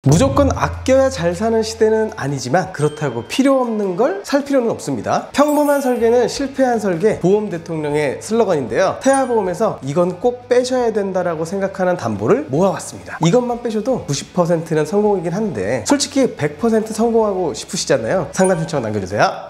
무조건 아껴야 잘 사는 시대는 아니지만 그렇다고 필요 없는 걸 살 필요는 없습니다. 평범한 설계는 실패한 설계, 보험 대통령의 슬로건인데요. 태아보험에서 이건 꼭 빼셔야 된다라고 생각하는 담보를 모아왔습니다. 이것만 빼셔도 90%는 성공이긴 한데 솔직히 100% 성공하고 싶으시잖아요. 상담 신청 남겨주세요.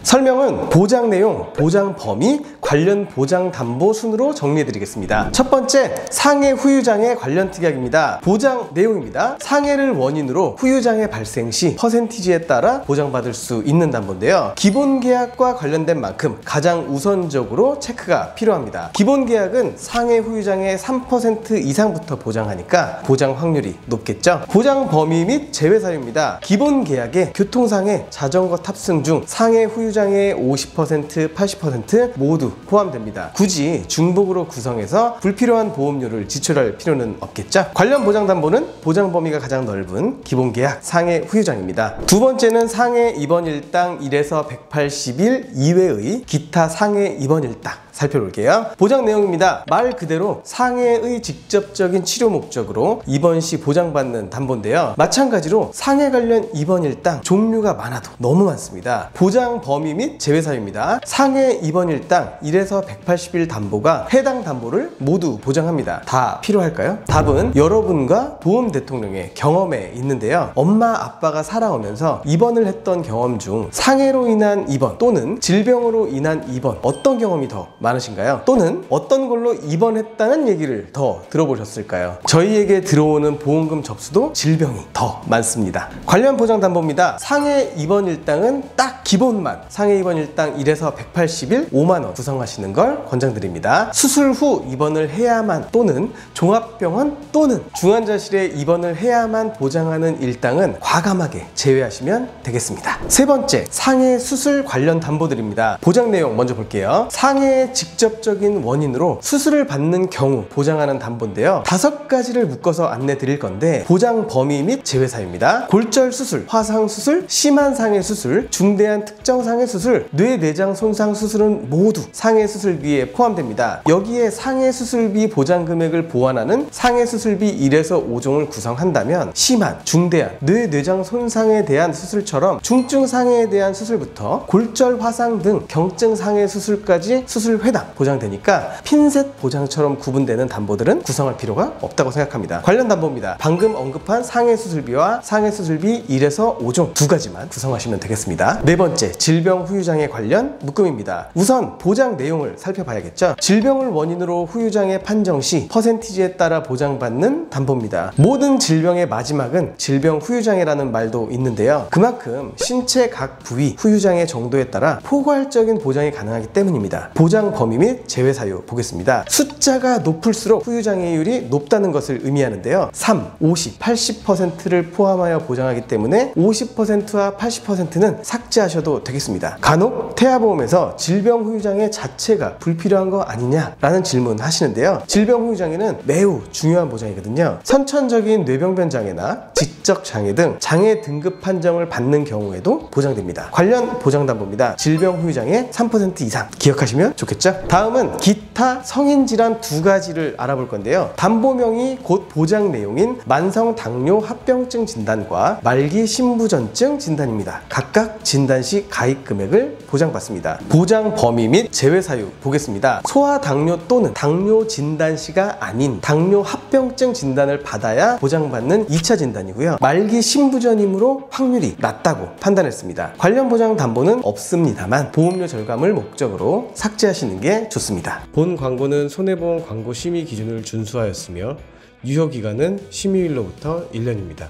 설명은 보장 내용, 보장 범위, 관련 보장 담보 순으로 정리해 드리겠습니다. 첫 번째, 상해 후유장애 관련 특약입니다. 보장 내용입니다. 상해를 원인으로 후유장애 발생 시 퍼센티지에 따라 보장받을 수 있는 담보인데요. 기본 계약과 관련된 만큼 가장 우선적으로 체크가 필요합니다. 기본 계약은 상해 후유장애 3% 이상부터 보장하니까 보장 확률이 높겠죠. 보장 범위 및 제외 사유입니다. 기본 계약에 교통상해, 자전거 탑승 중 상해 후유장애 50%, 80% 모두 포함됩니다. 굳이 중복으로 구성해서 불필요한 보험료를 지출할 필요는 없겠죠. 관련 보장 담보는 보장 범위가 가장 넓은 기본 계약 상해 후유장입니다. 두 번째는 상해 입원 일당 1에서 180일 이외의 기타 상해 입원 일당 살펴볼게요. 보장 내용입니다. 말 그대로 상해의 직접적인 치료 목적으로 입원 시 보장받는 담보인데요. 마찬가지로 상해 관련 입원 일당 종류가 많아도 너무 많습니다. 보장 범위 및 제외 사유입니다. 상해 입원 일당 1에서 180일 담보가 해당 담보를 모두 보장합니다. 다 필요할까요? 답은 여러분과 보험 대통령의 경험에 있는데요. 엄마 아빠가 살아오면서 입원을 했던 경험 중 상해로 인한 입원 또는 질병으로 인한 입원 어떤 경험이 더 많으신가요? 또는 어떤 걸로 입원했다는 얘기를 더 들어보셨을까요? 저희에게 들어오는 보험금 접수도 질병이 더 많습니다. 관련 보장 담보입니다. 상해 입원 일당은 딱 기본만 상해 입원 일당 1에서 180일 5만원 구성하시는 걸 권장드립니다. 수술 후 입원을 해야만 또는 종합병원 또는 중환자실에 입원을 해야만 보장하는 일당은 과감하게 제외하시면 되겠습니다. 세 번째, 상해 수술 관련 담보들입니다. 보장 내용 먼저 볼게요. 상해의 직접적인 원인으로 수술을 받는 경우 보장하는 담보인데요. 5가지를 묶어서 안내 드릴 건데 보장 범위 및 제외 사유입니다. 골절 수술, 화상 수술, 심한 상해 수술, 중대한 특정 상해 수술, 뇌 내장 손상 수술은 모두 상해 수술비에 포함됩니다. 여기에 상해 수술비 보장 금액을 보완하는 상해 수술비 1에서 5종을 구성한다면 심한, 중대한, 뇌 내장 손상에 대한 수술처럼 중증 상해에 대한 수술부터 골절 화상 등 경증 상해 수술까지 수술 회당 보장되니까 핀셋 보장처럼 구분되는 담보들은 구성할 필요가 없다고 생각합니다. 관련 담보입니다. 방금 언급한 상해 수술비와 상해 수술비 1에서 5종 2가지만 구성하시면 되겠습니다. 네 번째, 질병 후유장애 관련 묶음입니다. 우선 보장 내용을 살펴봐야겠죠. 질병을 원인으로 후유장애 판정 시 퍼센티지에 따라 보장받는 담보입니다. 모든 질병의 마지막은 질병 후유장애라는 말도 있는데요. 그만큼 신체 각 부위 후유장애 정도에 따라 포괄적인 보장이 가능하기 때문입니다. 보장 범위 및 제외 사유 보겠습니다. 숫자가 높을수록 후유장애율이 높다는 것을 의미하는데요. 3, 50, 80%를 포함하여 보장하기 때문에 50%와 80%는 삭제하셔도 되겠습니다. 간혹 태아보험에서 질병 후유장애 자체가 불필요한 거 아니냐라는 질문 하시는데요. 질병 후유장애는 매우 중요한 보장이거든요. 선천적인 뇌병변 장애나 지적 장애 등 장애 등급 판정을 받는 경우에도 보장됩니다. 관련 보장 담보입니다. 질병 후유장애 3% 이상 기억하시면 좋겠죠? 다음은 기타 성인질환 2가지를 알아볼 건데요. 담보명이 곧 보장 내용인 만성 당뇨 합병증 진단과 말기 신부전증 진단입니다. 각각 진단 시 가입 금액을 보장받습니다. 보장 범위 및 제외 사유 보겠습니다. 소아당뇨 또는 당뇨 진단 시가 아닌 당뇨 합병증 진단을 받아야 보장받는 2차 진단이고요. 말기 신부전이므로 확률이 낮다고 판단했습니다. 관련 보장 담보는 없습니다만 보험료 절감을 목적으로 삭제하시는 게 좋습니다. 본 광고는 손해보험 광고 심의 기준을 준수하였으며 유효기간은 심의일로부터 1년입니다.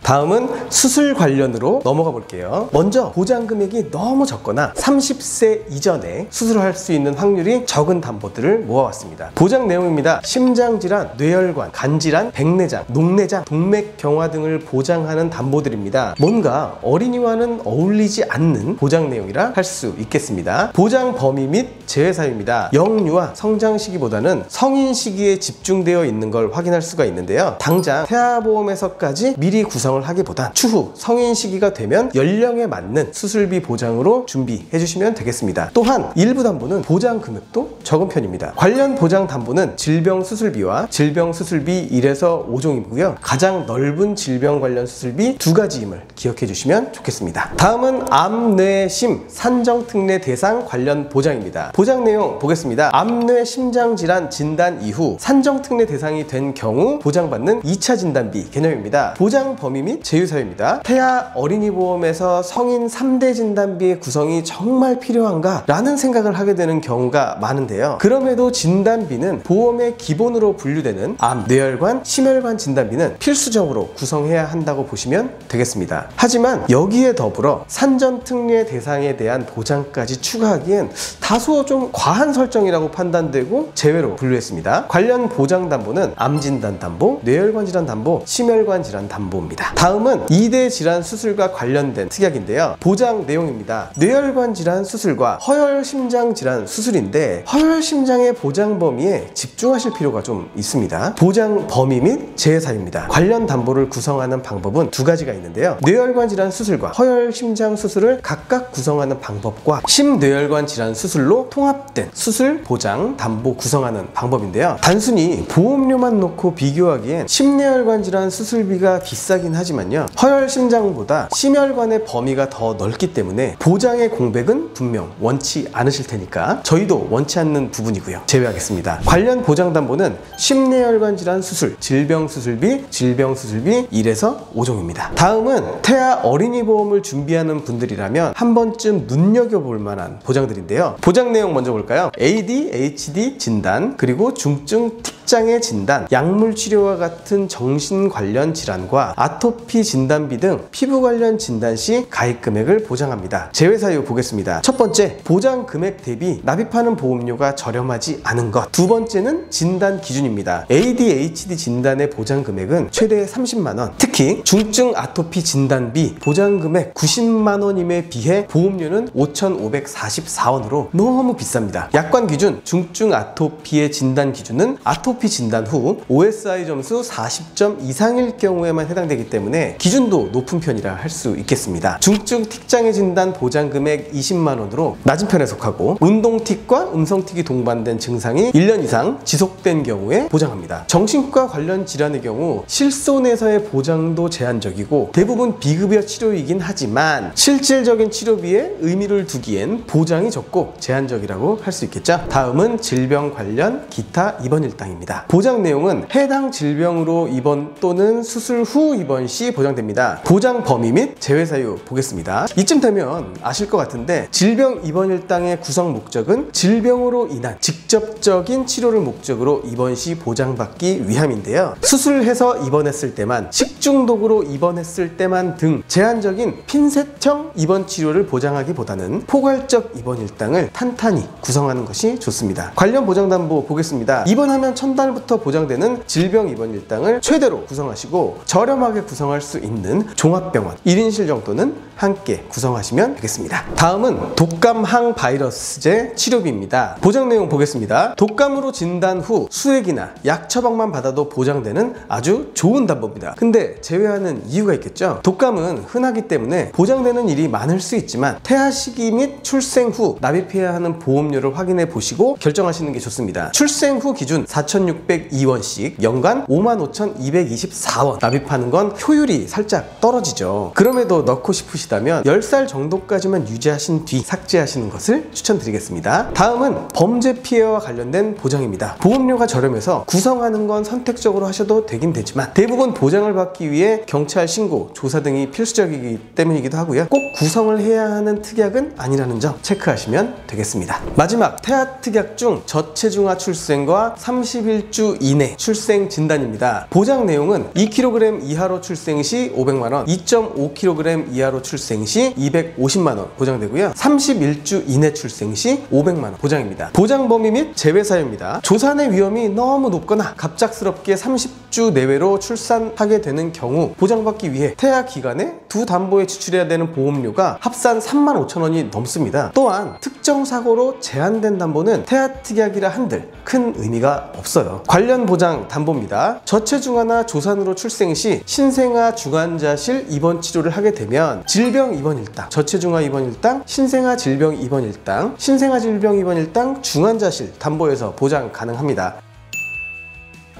다음은 수술 관련으로 넘어가 볼게요. 먼저 보장 금액이 너무 적거나 30세 이전에 수술할 수 있는 확률이 적은 담보들을 모아왔습니다. 보장 내용입니다. 심장질환, 뇌혈관, 간질환, 백내장, 녹내장, 동맥경화 등을 보장하는 담보들입니다. 뭔가 어린이와는 어울리지 않는 보장 내용이라 할 수 있겠습니다. 보장 범위 및 제외 사유입니다. 영유아 성장 시기보다는 성인 시기에 집중되어 있는 걸 확인할 수가 있는데요. 당장 태아보험에서까지 미리 구성을 구성을 하기보단 추후 성인 시기가 되면 연령에 맞는 수술비 보장으로 준비해 주시면 되겠습니다. 또한 일부 담보는 보장 금액도 적은 편입니다. 관련 보장 담보는 질병 수술비와 질병 수술비 1에서 5종이고요. 가장 넓은 질병 관련 수술비 2가지임을 기억해 주시면 좋겠습니다. 다음은 암, 뇌, 심, 산정 특례 대상 관련 보장입니다. 보장 내용 보겠습니다. 암, 뇌, 심장 질환 진단 이후 산정 특례 대상이 된 경우 보장받는 2차 진단비 개념입니다. 보장 범위 및 제휴 사유입니다. 태아 어린이 보험에서 성인 3대 진단비의 구성이 정말 필요한가? 라는 생각을 하게 되는 경우가 많은데요. 그럼에도 진단비는 보험의 기본으로 분류되는 암, 뇌혈관, 심혈관 진단비는 필수적으로 구성해야 한다고 보시면 되겠습니다. 하지만 여기에 더불어 산전 특례 대상에 대한 보장까지 추가하기엔 다소 좀 과한 설정이라고 판단되고 제외로 분류했습니다. 관련 보장 담보는 암 진단 담보, 뇌혈관 질환 담보, 심혈관 질환 담보입니다. 다음은 2대 질환 수술과 관련된 특약인데요. 보장 내용입니다. 뇌혈관 질환 수술과 허혈심장 질환 수술인데 허혈심장의 보장 범위에 집중하실 필요가 좀 있습니다. 보장 범위 및 제외 사유입니다. 관련 담보를 구성하는 방법은 2가지가 있는데요. 뇌혈관 질환 수술과 허혈심장 수술을 각각 구성하는 방법과 심뇌혈관 질환 수술로 통합된 수술 보장 담보 구성하는 방법인데요. 단순히 보험료만 놓고 비교하기엔 심뇌혈관 질환 수술비가 비싸긴 하지만요. 허혈심장보다 심혈관의 범위가 더 넓기 때문에 보장의 공백은 분명 원치 않으실 테니까 저희도 원치 않는 부분이고요. 제외하겠습니다. 관련 보장 담보는 심뇌혈관 질환 수술, 질병 수술비 1에서 5종입니다. 다음은 태아 어린이 보험을 준비하는 분들이라면 한 번쯤 눈여겨볼 만한 보장들인데요. 보장 내용 먼저 볼까요? ADHD 진단, 그리고 중증 장애 진단, 약물 치료와 같은 정신 관련 질환과 아토피 진단비 등 피부 관련 진단 시 가입 금액을 보장합니다. 제외 사유 보겠습니다. 첫 번째, 보장 금액 대비 납입하는 보험료가 저렴하지 않은 것. 두 번째는 진단 기준입니다. ADHD 진단의 보장 금액은 최대 30만 원. 특히 중증 아토피 진단비 보장 금액 90만 원임에 비해 보험료는 5,544원으로 너무 비쌉니다. 약관 기준, 중증 아토피의 진단 기준은 아토피 진단 후 OSI 점수 40점 이상일 경우에만 해당되기 때문에 기준도 높은 편이라 할 수 있겠습니다. 중증 틱장애 진단 보장 금액 20만 원으로 낮은 편에 속하고 운동틱과 음성틱이 동반된 증상이 1년 이상 지속된 경우에 보장합니다. 정신과 관련 질환의 경우 실손에서의 보장도 제한적이고 대부분 비급여 치료이긴 하지만 실질적인 치료비에 의미를 두기엔 보장이 적고 제한적이라고 할 수 있겠죠. 다음은 질병 관련 기타 입원 일당입니다. 보장 내용은 해당 질병으로 입원 또는 수술 후 입원 시 보장됩니다. 보장 범위 및 제외 사유 보겠습니다. 이쯤 되면 아실 것 같은데 질병 입원 일당의 구성 목적은 질병으로 인한 직접적인 치료를 목적으로 입원 시 보장받기 위함인데요. 수술해서 입원했을 때만, 식중독으로 입원했을 때만 등 제한적인 핀셋형 입원 치료를 보장하기보다는 포괄적 입원 일당을 탄탄히 구성하는 것이 좋습니다. 관련 보장 담보 보겠습니다. 입원하면 첫날부터 보장되는 질병 입원 일당을 최대로 구성하시고 저렴하게 구성할 수 있는 종합병원 1인실 정도는 함께 구성하시면 되겠습니다. 다음은 독감 항바이러스제 치료비입니다. 보장 내용 보겠습니다. 독감으로 진단 후 수액이나 약 처방만 받아도 보장되는 아주 좋은 담보입니다. 근데 제외하는 이유가 있겠죠. 독감은 흔하기 때문에 보장되는 일이 많을 수 있지만 태아 시기 및 출생 후 납입해야 하는 보험료를 확인해 보시고 결정하시는 게 좋습니다. 출생 후 기준 4,602원씩 연간 55,224원 납입하는 건 효율이 살짝 떨어지죠. 그럼에도 넣고 싶으시다면 10살 정도까지만 유지하신 뒤 삭제하시는 것을 추천드리겠습니다. 다음은 범죄 피해와 관련된 보장입니다. 보험료가 저렴해서 구성하는 건 선택적으로 하셔도 되긴 되지만 대부분 보장을 받기 위해 경찰 신고, 조사 등이 필수적이기 때문이기도 하고요. 꼭 구성을 해야 하는 특약은 아니라는 점 체크하시면 되겠습니다. 마지막 태아 특약 중 저체중아 출생과 31주 이내 출생 진단입니다. 보장 내용은 2kg 이하로 출생 시 500만원, 2.5kg 이하로 출생 시 250만원 보장되고요. 31주 이내 출생 시 500만원 보장입니다. 보장 범위 및 제외 사유입니다. 조산의 위험이 너무 높거나 갑작스럽게 30주 내외로 출산하게 되는 경우 보장받기 위해 태아 기간에 두 담보에 지출해야 되는 보험료가 합산 35,000원이 넘습니다. 또한 특정 사고로 제한된 담보는 태아 특약이라 한들 큰 의미가 없어요. 관련 보장 담보입니다. 저체중아나 조산으로 출생 시 신생아 중환자실 입원 치료를 하게 되면 질병 입원 일당, 저체중아 입원 일당, 신생아 질병 입원 일당, 신생아 질병 입원 일당 중환자실 담보에서 보장 가능합니다.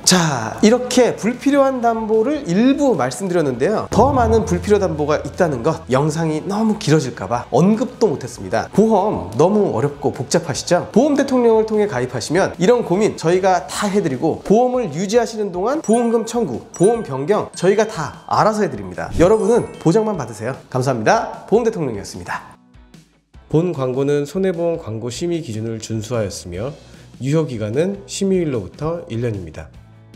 자, 이렇게 불필요한 담보를 일부 말씀드렸는데요. 더 많은 불필요 담보가 있다는 것, 영상이 너무 길어질까봐 언급도 못했습니다. 보험 너무 어렵고 복잡하시죠? 보험 대통령을 통해 가입하시면 이런 고민 저희가 다 해드리고, 보험을 유지하시는 동안 보험금 청구, 보험 변경 저희가 다 알아서 해드립니다. 여러분은 보장만 받으세요. 감사합니다. 보험 대통령이었습니다. 본 광고는 손해보험 광고 심의 기준을 준수하였으며 유효기간은 심의일로부터 1년입니다.